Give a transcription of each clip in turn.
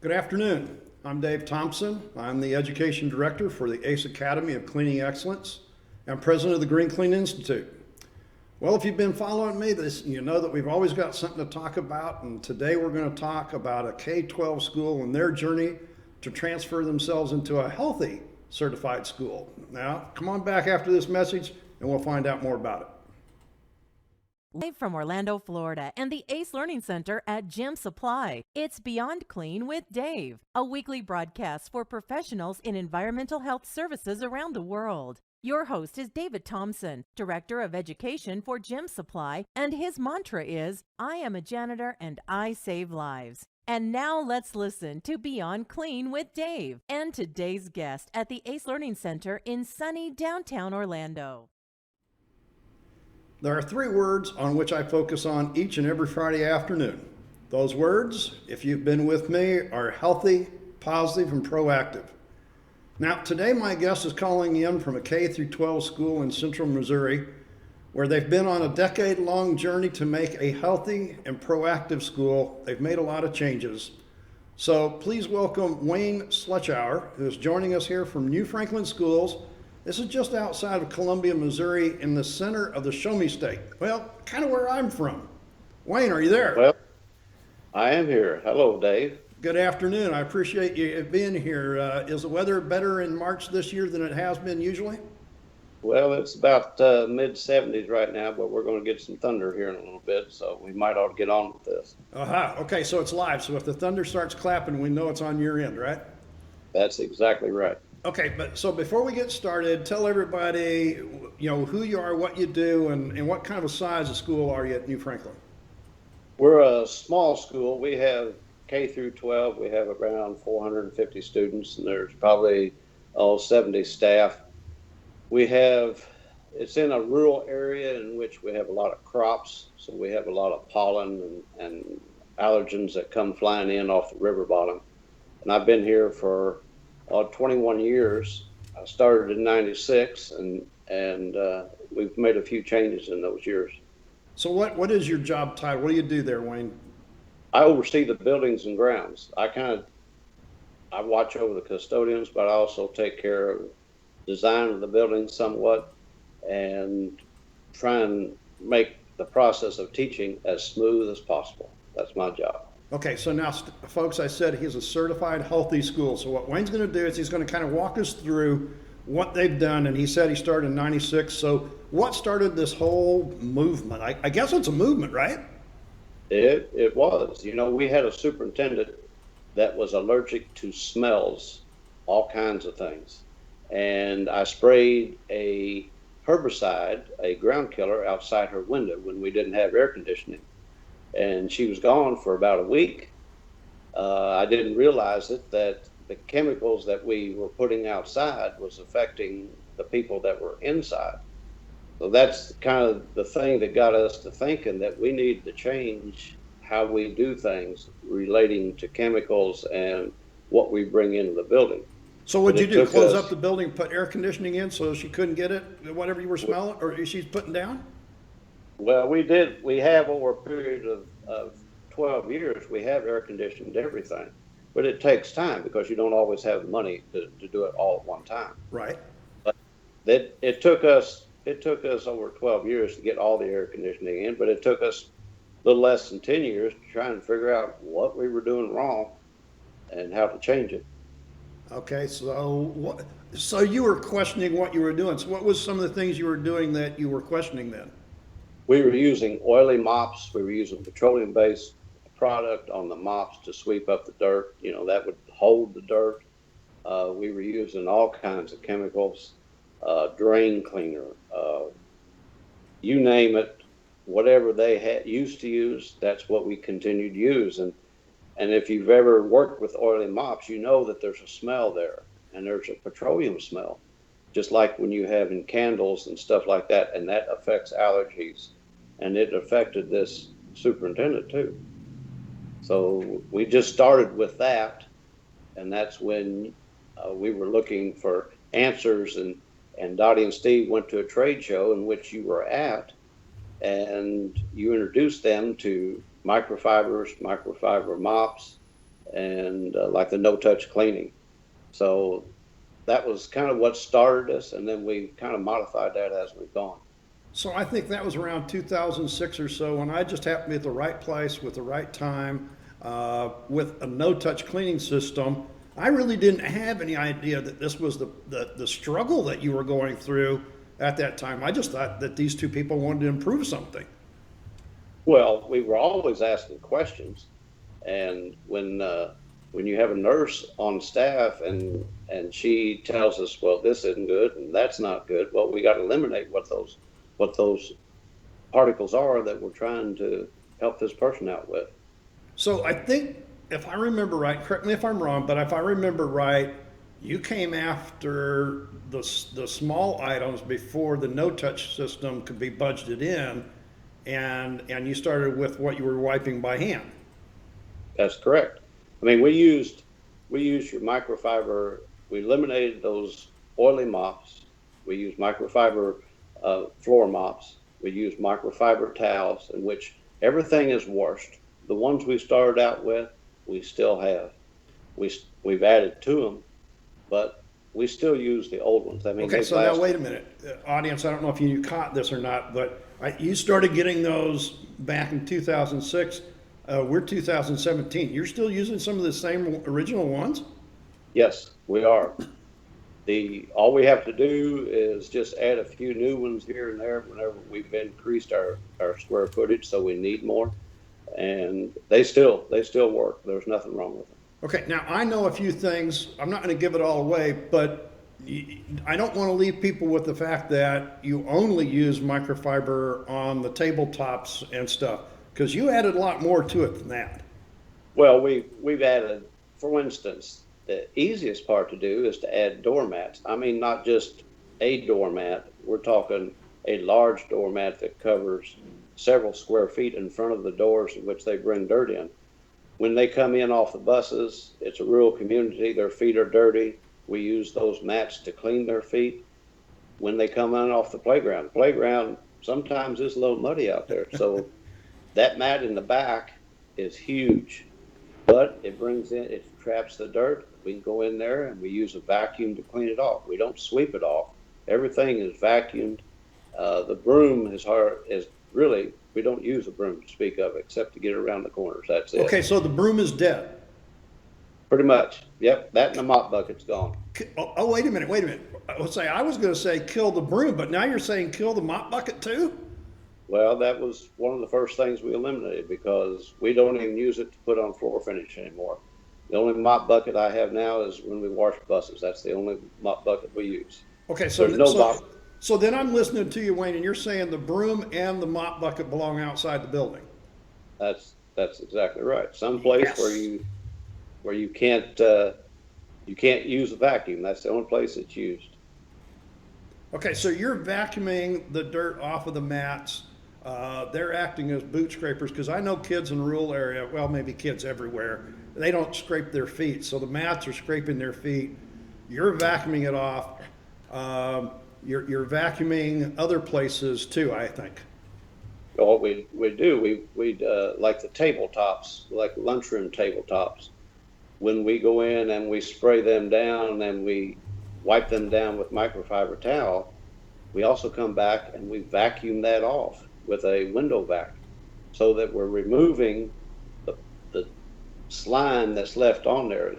Good afternoon. I'm Dave Thompson. I'm the Education Director for the ACE Academy of Cleaning Excellence and President of the Green Clean Institute. Well, if you've been following me, you know that we've always got something to talk about, and today we're going to talk about a K-12 school and their journey to transfer themselves into a healthy certified school. Now, come on back after this message and we'll find out more about it. Live from Orlando, Florida, and the ACE Learning Center at Gym Supply, it's Beyond Clean with Dave, a weekly broadcast for professionals in environmental health services around the world. Your host is David Thompson, Director of Education for Gym Supply, and his mantra is, I am a janitor and I save lives. And now let's listen to Beyond Clean with Dave and today's guest at the ACE Learning Center in sunny downtown Orlando. There are three words on which I focus on each and every Friday afternoon. Those words, if you've been with me, are healthy, positive, and proactive. Now, today my guest is calling in from a K-12 school in central Missouri, where they've been on a decade-long journey to make a healthy and proactive school. They've made a lot of changes. So please welcome Wayne Schlotzhauer, who is joining us here from New Franklin Schools. This is just outside of Columbia, Missouri, in the center of the Show Me State. Well, kind of where I'm from. Wayne, are you there? Well, I am here. Hello, Dave. Good afternoon. I appreciate you being here. Is the weather better in March this year than it has been usually? Well, it's about mid-70s right now, but we're going to get some thunder here in a little bit, so we might ought to get on with this. Aha. Okay, so it's live. So if the thunder starts clapping, we know it's on your end, right? That's exactly right. Okay, but so before we get started, tell everybody, who you are, what you do, and what kind of a size of school are you at New Franklin? We're a small school. We have K through 12. We have around 450 students, and there's probably 70 staff. It's in a rural area in which we have a lot of crops, so we have a lot of pollen and allergens that come flying in off the river bottom. And I've been here for 21 years. I started in 96 and we've made a few changes in those years. So what is your job title? What do you do there, Wayne? I oversee the buildings and grounds. I watch over the custodians, but I also take care of design of the building somewhat and try and make the process of teaching as smooth as possible. That's my job. Okay, so now, folks, I said he's a certified healthy school. So what Wayne's going to do is he's going to kind of walk us through what they've done. And he said he started in 96. So what started this whole movement? I guess it's a movement, right? It was. We had a superintendent that was allergic to smells, all kinds of things. And I sprayed a herbicide, a ground killer, outside her window when we didn't have air conditioning. And she was gone for about a week. I didn't realize that the chemicals that we were putting outside was affecting the people that were inside. So that's kind of the thing that got us to thinking that we need to change how we do things relating to chemicals and what we bring into the building. So what'd you do? Close up the building, put air conditioning in so she couldn't get it, whatever you were smelling, or she's putting down? Well, we did. We have over a period of 12 years, we have air conditioned everything, but it takes time because you don't always have the money to do it all at one time. Right. But it took us over 12 years to get all the air conditioning in, but it took us a little less than 10 years to try and figure out what we were doing wrong and how to change it. Okay, so you were questioning what you were doing. So what was some of the things you were doing that you were questioning then? We were using oily mops. We were using petroleum-based product on the mops to sweep up the dirt. That would hold the dirt. We were using all kinds of chemicals, drain cleaner, you name it, whatever they used to use, that's what we continued to use. And if you've ever worked with oily mops, you know that there's a smell there, and there's a petroleum smell, just like when you have in candles and stuff like that, and that affects allergies. And it affected this superintendent too. So we just started with that, and that's when we were looking for answers, and Dottie and Steve went to a trade show in which you were at, and you introduced them to microfiber mops, and like the no-touch cleaning. So that was kind of what started us, and then we kind of modified that as we've gone. So I think that was around 2006 or so, when I just happened to be at the right place with the right time, with a no-touch cleaning system. I really didn't have any idea that this was the struggle that you were going through at that time. I just thought that these two people wanted to improve something. Well, we were always asking questions, and when you have a nurse on staff and she tells us, well, this isn't good and that's not good, well, we got to eliminate what those particles are that we're trying to help this person out with. So I think, if I remember right, correct me if I'm wrong, but if I remember right, you came after the small items before the no-touch system could be budgeted in, and you started with what you were wiping by hand. That's correct. I mean, we used your microfiber. We eliminated those oily mops. We used microfiber floor mops. We used microfiber towels, in which everything is washed. The ones we started out with, we still have. We've added to them, but we still use the old ones. I mean, Okay, so now wait a minute, audience. I don't know if you caught this or not, but you started getting those back in 2006. We're 2017. You're still using some of the same original ones? Yes, we are. All we have to do is just add a few new ones here and there whenever we've increased our square footage, so we need more. And they still work. There's nothing wrong with them. Okay, now I know a few things. I'm not going to give it all away, but I don't want to leave people with the fact that you only use microfiber on the tabletops and stuff, because you added a lot more to it than that. Well, we've added, for instance, the easiest part to do is to add doormats. I mean, not just a doormat. We're talking a large doormat that covers several square feet in front of the doors in which they bring dirt in. When they come in off the buses, it's a rural community, their feet are dirty. We use those mats to clean their feet. When they come in off the playground sometimes is a little muddy out there. So that mat in the back is huge, but it traps the dirt. We can go in there and we use a vacuum to clean it off. We don't sweep it off. Everything is vacuumed. The broom is really, we don't use a broom to speak of except to get around the corners. That's it. Okay, so the broom is dead. Pretty much. Yep, that and the mop bucket's gone. Oh, wait a minute. I was going to say kill the broom, but now you're saying kill the mop bucket too? Well, that was one of the first things we eliminated because we don't even use it to put on floor finish anymore. The only mop bucket I have now is when we wash buses. That's the only mop bucket we use. Okay, so there's no mop. So then I'm listening to you, Wayne, and you're saying the broom and the mop bucket belong outside the building. That's exactly right. Some place where you can't use a vacuum. That's the only place it's used. Okay, so you're vacuuming the dirt off of the mats. They're acting as boot scrapers, because I know kids in the rural area, well, maybe kids everywhere, they don't scrape their feet. So the mats are scraping their feet. You're vacuuming it off. You're vacuuming other places too, I think. What we do, we like the tabletops, like lunchroom tabletops. When we go in and we spray them down and we wipe them down with microfiber towel, we also come back and we vacuum that off with a window vac, so that we're removing the slime that's left on there.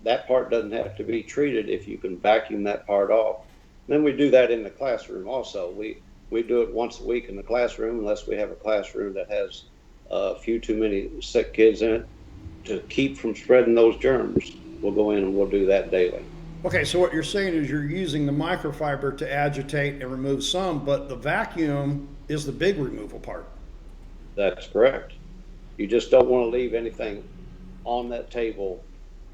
That part doesn't have to be treated if you can vacuum that part off. Then we do that in the classroom also. We do it once a week in the classroom, unless we have a classroom that has a few too many sick kids in it. To keep from spreading those germs, we'll go in and we'll do that daily. Okay, so what you're saying is you're using the microfiber to agitate and remove some, but the vacuum is the big removal part. That's correct. You just don't want to leave anything on that table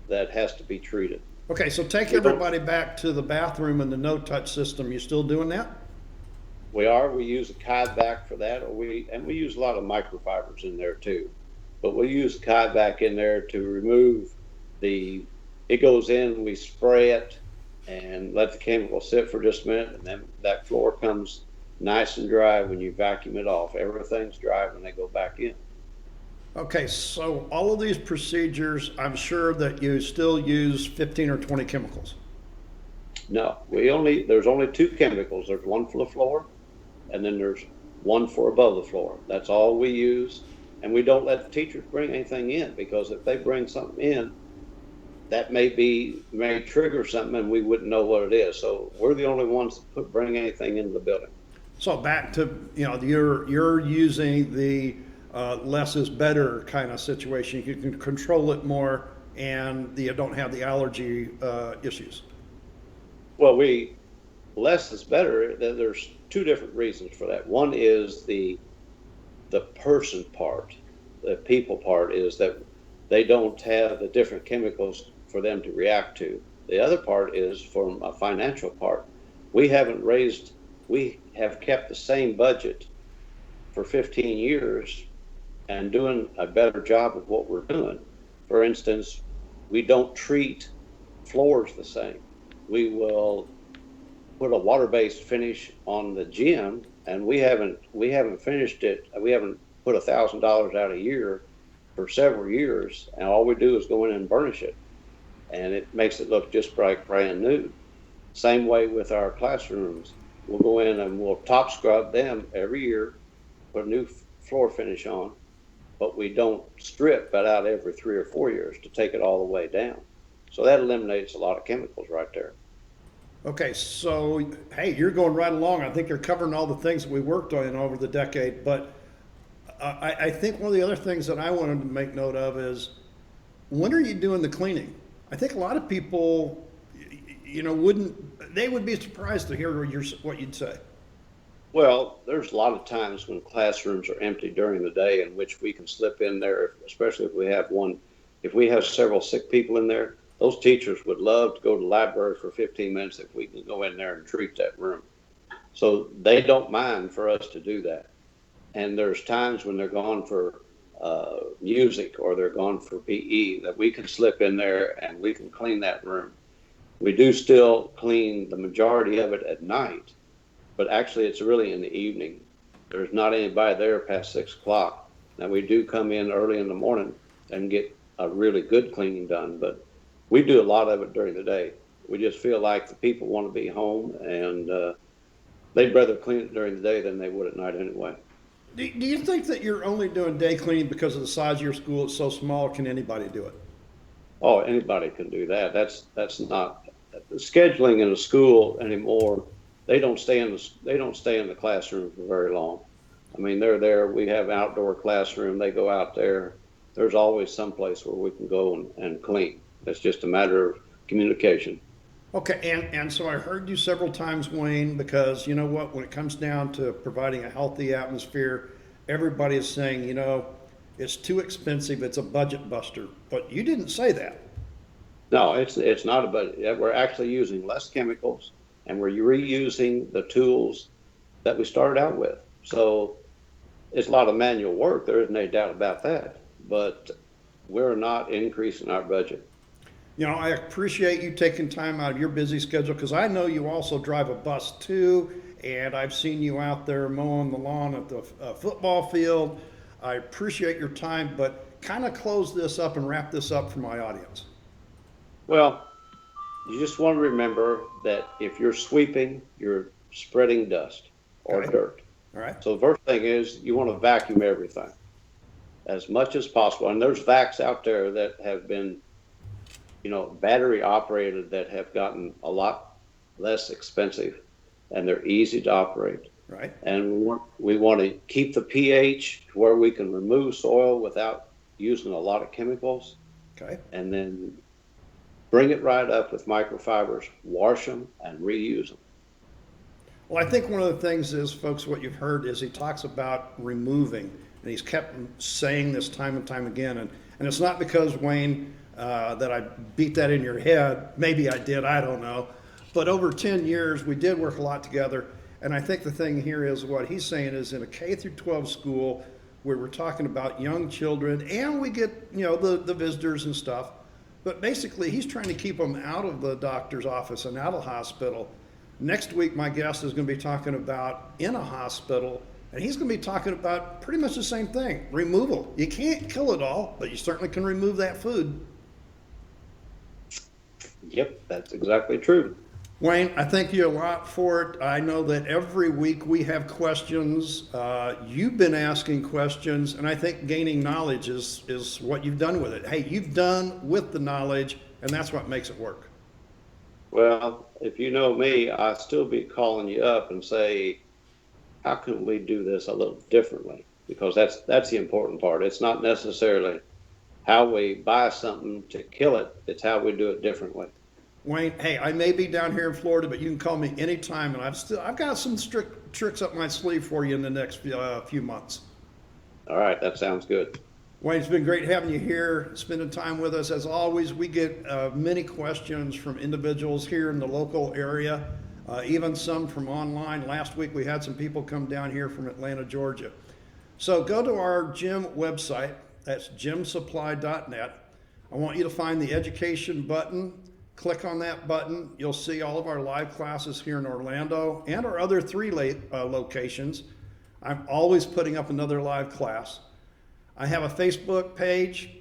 that has to be treated. Okay, so take everybody back to the bathroom and the no-touch system. You still doing that? We are. We use a Kaivac for that, and we use a lot of microfibers in there too. But we use Kaivac in there to remove it goes in, we spray it and let the chemical sit for just a minute, and then that floor comes nice and dry when you vacuum it off. Everything's dry when they go back in. Okay, so all of these procedures, I'm sure that you still use 15 or 20 chemicals. No, there's only two chemicals. There's one for the floor, and then there's one for above the floor. That's all we use. And we don't let the teachers bring anything in, because if they bring something in, that may trigger something and we wouldn't know what it is. So we're the only ones that bring anything into the building. So back to, you're using the less is better kind of situation. You can control it more and you don't have the allergy issues. Well, less is better. There's two different reasons for that. One is the person part. The people part is that they don't have the different chemicals for them to react to. The other part is from a financial part. We have kept the same budget for 15 years and doing a better job of what we're doing. For instance, we don't treat floors the same. We will put a water-based finish on the gym, and we haven't finished it. We haven't put $1,000 out a year for several years, and all we do is go in and burnish it, and it makes it look just like brand new. Same way with our classrooms. We'll go in and we'll top scrub them every year, put a new floor finish on, but we don't strip that out every 3 or 4 years to take it all the way down. So that eliminates a lot of chemicals right there. Okay, so hey, you're going right along. I think you're covering all the things that we worked on over the decade. But I think one of the other things that I wanted to make note of is, when are you doing the cleaning? I think a lot of people, they would be surprised to hear what you'd say. Well, there's a lot of times when classrooms are empty during the day in which we can slip in there, especially if we have several sick people in there. Those teachers would love to go to the library for 15 minutes if we can go in there and treat that room. So they don't mind for us to do that. And there's times when they're gone for music or they're gone for PE that we can slip in there and we can clean that room. We do still clean the majority of it at night, but actually it's really in the evening. There's not anybody there past 6 o'clock. Now we do come in early in the morning and get a really good cleaning done, but we do a lot of it during the day. We just feel like the people want to be home, and they'd rather clean it during the day than they would at night anyway. Do you think that you're only doing day cleaning because of the size of your school? It's so small. Can anybody do it? Oh, anybody can do that. That's not scheduling in a school anymore. They don't stay in the classroom for very long. I mean, they're there. We have outdoor classroom. They go out there. There's always some place where we can go and clean. It's just a matter of communication. Okay, and so I heard you several times, Wayne, because you know what, when it comes down to providing a healthy atmosphere, everybody is saying, it's too expensive, it's a budget buster. But you didn't say that. No, it's not a budget. We're actually using less chemicals, and we're reusing the tools that we started out with. So it's a lot of manual work. There isn't any doubt about that. But we're not increasing our budget. I appreciate you taking time out of your busy schedule, because I know you also drive a bus too, and I've seen you out there mowing the lawn at the football field. I appreciate your time, but kind of close this up and wrap this up for my audience. Well, you just want to remember that if you're sweeping, you're spreading dust or dirt. All right. So the first thing is you want to vacuum everything as much as possible. And there's vacs out there that have been battery operated, that have gotten a lot less expensive, and they're easy to operate. Right. And we want to keep the pH to where we can remove soil without using a lot of chemicals. Okay. And then bring it right up with microfibers, wash them, and reuse them. Well, I think one of the things is, folks, what you've heard is he talks about removing, and he's kept saying this time and time again. And it's not because, Wayne, that I beat that in your head. Maybe I did, I don't know. But over 10 years, we did work a lot together. And I think the thing here is, what he's saying is, in a K-12 school where we're talking about young children, and we get, the visitors and stuff, but basically he's trying to keep them out of the doctor's office and out of the hospital. Next week, my guest is going to be talking about in a hospital And he's going to be talking about pretty much the same thing, removal. You can't kill it all, but you certainly can remove that food. Yep, that's exactly true. Wayne, I thank you a lot for it. I know that every week we have questions. You've been asking questions, and I think gaining knowledge is what you've done with it. Hey, you've done with the knowledge, and that's what makes it work. Well, if you know me, I still be calling you up and say, how can we do this a little differently? Because that's the important part. It's not necessarily how we buy something to kill it. It's how we do it differently. Wayne, hey, I may be down here in Florida, but you can call me anytime, and I've got some strict tricks up my sleeve for you in the next few months. All right, that sounds good. Wayne, it's been great having you here, spending time with us. As always, we get many questions from individuals here in the local area, even some from online. Last week, we had some people come down here from Atlanta, Georgia. So go to our gym website. That's gymsupply.net. I want you to find the education button. Click on that button. You'll see all of our live classes here in Orlando and our other 3 locations. I'm always putting up another live class. I have a Facebook page.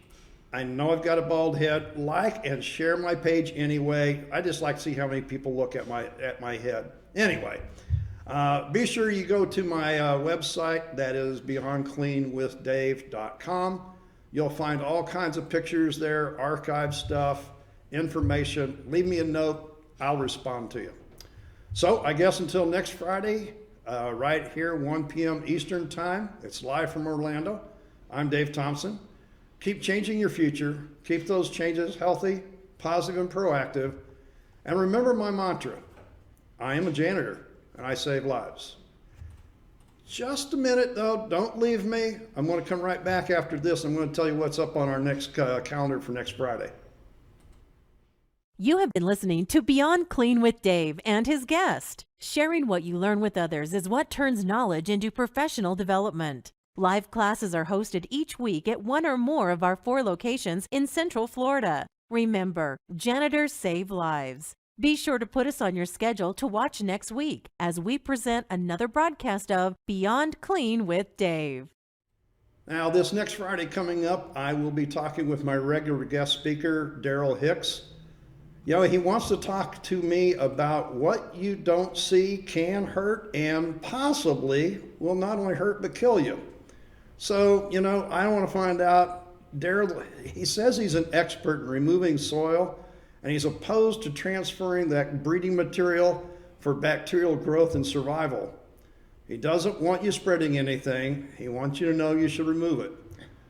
I know I've got a bald head. Like and share my page anyway. I just like to see how many people look at my head. Anyway, be sure you go to my website. That is beyondcleanwithdave.com. You'll find all kinds of pictures there, archive stuff, information. Leave me a note. I'll respond to you. So I guess until next Friday, right here, 1 p.m. Eastern Time. It's live from Orlando. I'm Dave Thompson. Keep changing your future. Keep those changes healthy, positive, and proactive. And remember my mantra. I am a janitor, and I save lives. Just a minute, though. Don't leave me. I'm going to come right back after this. I'm going to tell you what's up on our next calendar for next Friday. You have been listening to Beyond Clean with Dave and his guest. Sharing what you learn with others is what turns knowledge into professional development. Live classes are hosted each week at one or more of our 4 locations in Central Florida. Remember, janitors save lives. Be sure to put us on your schedule to watch next week as we present another broadcast of Beyond Clean with Dave. Now, this next Friday coming up, I will be talking with my regular guest speaker, Daryl Hicks. You know, he wants to talk to me about what you don't see can hurt and possibly will not only hurt but kill you. So, you know, I want to find out. Daryl, he says he's an expert in removing soil, and he's opposed to transferring that breeding material for bacterial growth and survival. He doesn't want you spreading anything. He wants you to know you should remove it.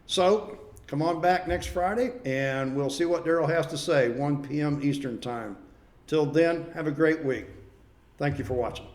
So, come on back next Friday, and we'll see what Daryl has to say, 1 p.m. Eastern Time. Till then, have a great week. Thank you for watching.